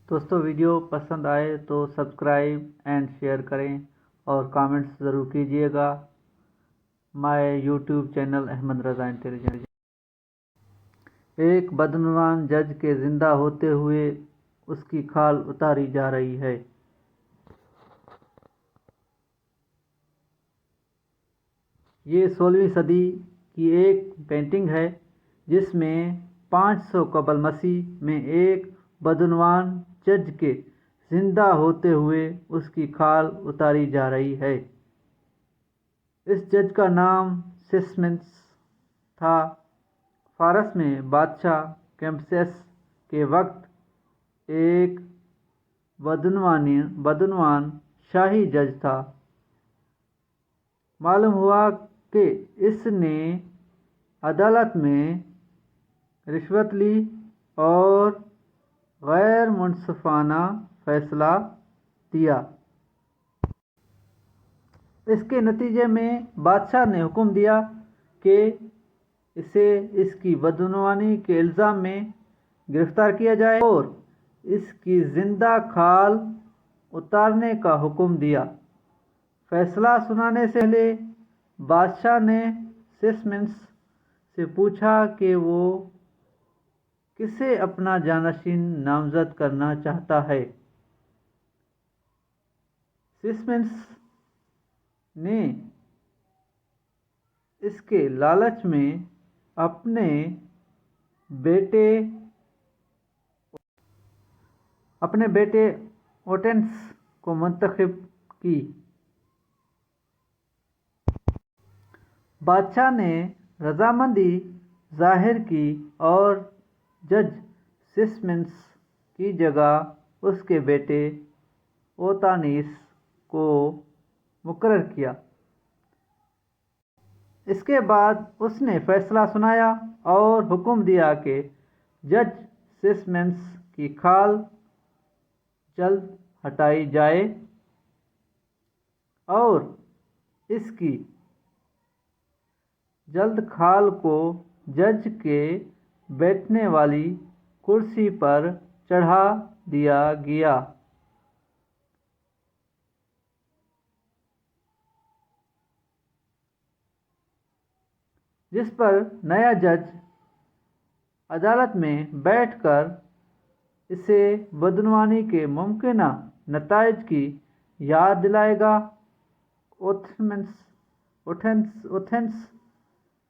دوستو ویڈیو پسند آئے تو سبسکرائب اینڈ شیئر کریں اور کامنٹس ضرور کیجیے گا. My YouTube channel Ahmad Raza intelligent. ایک بدعنوان جج کے زندہ ہوتے ہوئے اس کی کھال اتاری جا رہی ہے. یہ 16ویں صدی کی ایک پینٹنگ ہے جس میں 500 قبل مسیح میں ایک بدعنوان جج کے زندہ ہوتے ہوئے اس کی کھال اتاری جا رہی ہے. اس جج کا نام سسمنس تھا. فارس میں بادشاہ کیمپسس کے وقت ایک بدعنوان شاہی جج تھا. معلوم ہوا کہ اس نے عدالت میں رشوت لی اور غیر منصفانہ فیصلہ دیا. اس کے نتیجے میں بادشاہ نے حکم دیا کہ اسے اس کی بدعنوانی کے الزام میں گرفتار کیا جائے اور اس کی زندہ کھال اتارنے کا حکم دیا. فیصلہ سنانے سے پہلے بادشاہ نے سسمنس سے پوچھا کہ وہ کسے اپنا جانشین نامزد کرنا چاہتا ہے. سسمنس نے اس کے لالچ میں اپنے بیٹے اوٹنس کو منتخب کی. بادشاہ نے رضامندی ظاہر کی اور جج سسمنس کی جگہ اس کے بیٹے اوتانیس کو مقرر کیا. اس کے بعد اس نے فیصلہ سنایا اور حکم دیا کہ جج سسمنس کی کھال جلد ہٹائی جائے اور اس کی جلد کھال کو جج کے بیٹھنے والی کرسی پر چڑھا دیا گیا. جس پر نیا جج عدالت میں بیٹھ کر اسے بدعنوانی کے ممکنہ نتائج کی یاد دلائے گا. اوتھنس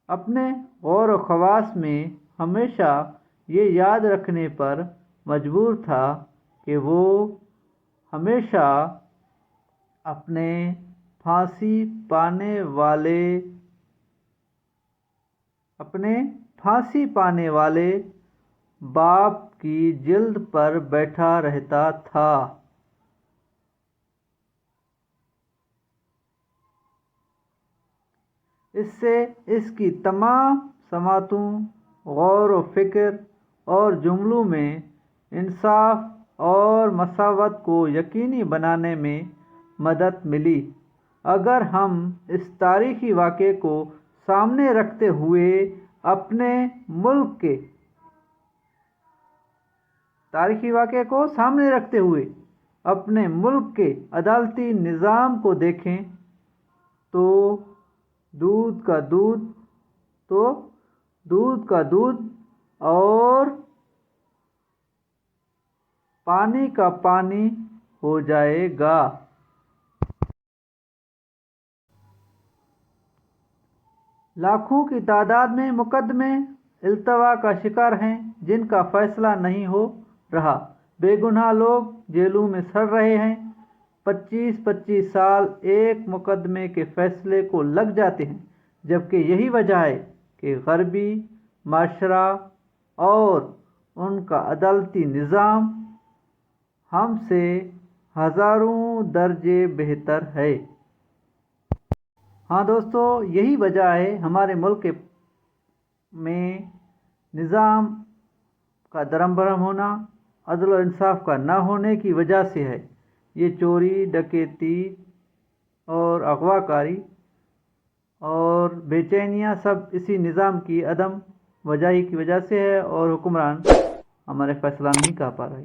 اپنے غور و خواص میں ہمیشہ یہ یاد رکھنے پر مجبور تھا کہ وہ ہمیشہ اپنے پھانسی پانے والے باپ کی جلد پر بیٹھا رہتا تھا. اس سے اس کی تمام سماعتوں، غور و فکر اور جملوں میں انصاف اور مساوات کو یقینی بنانے میں مدد ملی. اگر ہم اس تاریخی واقعے کو سامنے رکھتے ہوئے اپنے ملک کے عدالتی نظام کو دیکھیں تو دودھ کا دودھ اور پانی کا پانی ہو جائے گا. لاکھوں کی تعداد میں مقدمے التوا کا شکار ہیں جن کا فیصلہ نہیں ہو رہا. بے گناہ لوگ جیلوں میں سڑ رہے ہیں. 25 سال ایک مقدمے کے فیصلے کو لگ جاتے ہیں، جبکہ یہی وجہ ہے کہ غربی معاشرہ اور ان کا عدالتی نظام ہم سے ہزاروں درجے بہتر ہے. ہاں دوستو، یہی وجہ ہے ہمارے ملک میں نظام کا درم برہم ہونا، عدل و انصاف کا نہ ہونے کی وجہ سے ہے. یہ چوری، ڈکیتی اور اغوا کاری اور بے چینیاں سب اسی نظام کی عدم وجاہی کی وجہ سے ہے اور حکمران ہمارے فیصلہ نہیں کر پا رہے.